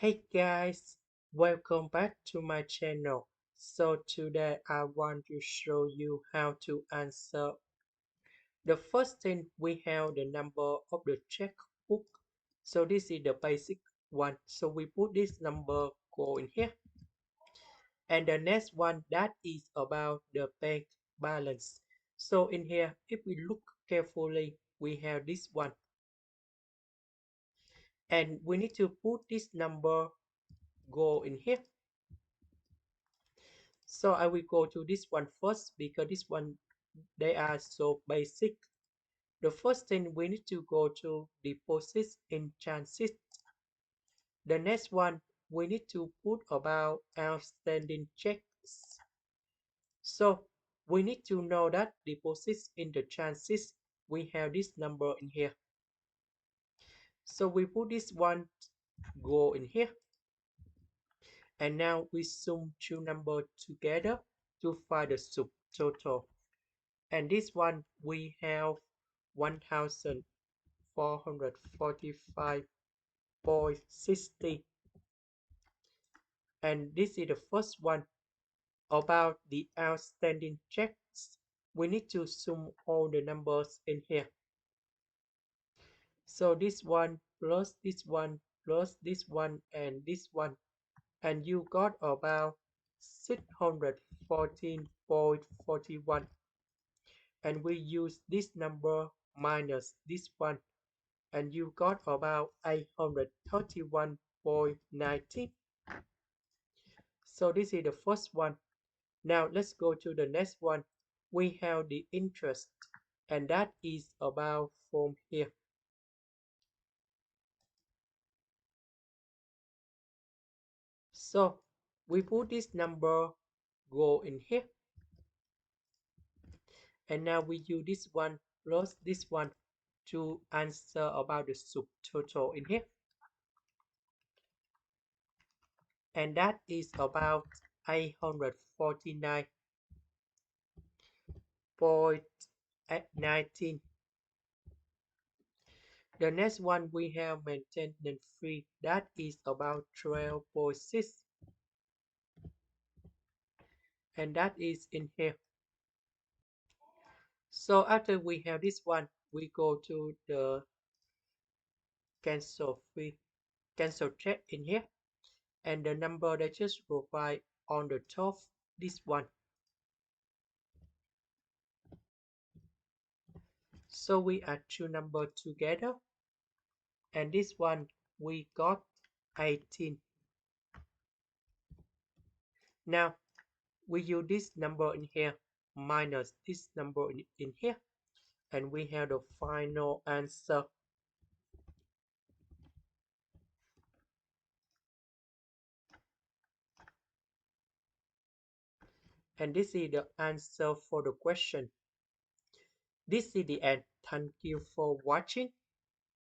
Hey guys, welcome back to my channel. So today I want to show you how to answer. The first thing we have the number of the checkbook. So this is the basic one. So we put this number go in here. And the next one that is about the bank balance. So in here, if we look carefully, we have this one. And we need to put this number go in here. So I will go to this one first because this one they are so basic. The first thing we need to go to deposits in transit. The next one we need to put about outstanding checks. So we need to know that deposits in the transit we have this number in here. So we put this one go in here. And now we sum two numbers together to find the subtotal. And this one we have 1445.60. And this is the first one about the outstanding checks. We need to sum all the numbers in here. So this one plus this one plus this one and this one. And you got about 614.41. And we use this number minus this one and you got about 831.19. So this is the first one. Now let's go to the next one. We have the interest and that is about from here. So we put this number go in here and now we use this one plus this one to answer about the subtotal in here. And that is about 849.19. The next one we have maintenance free, that is about 12.6, and that is in here. So after we have this one, we go to the cancel free, cancel check in here, and the number that just provide on the top, this one. So we add two numbers together, and this one we got 18. Now we use this number in here minus this number in here and we have the final answer. And this is the answer for the question. This is the end. Thank you for watching.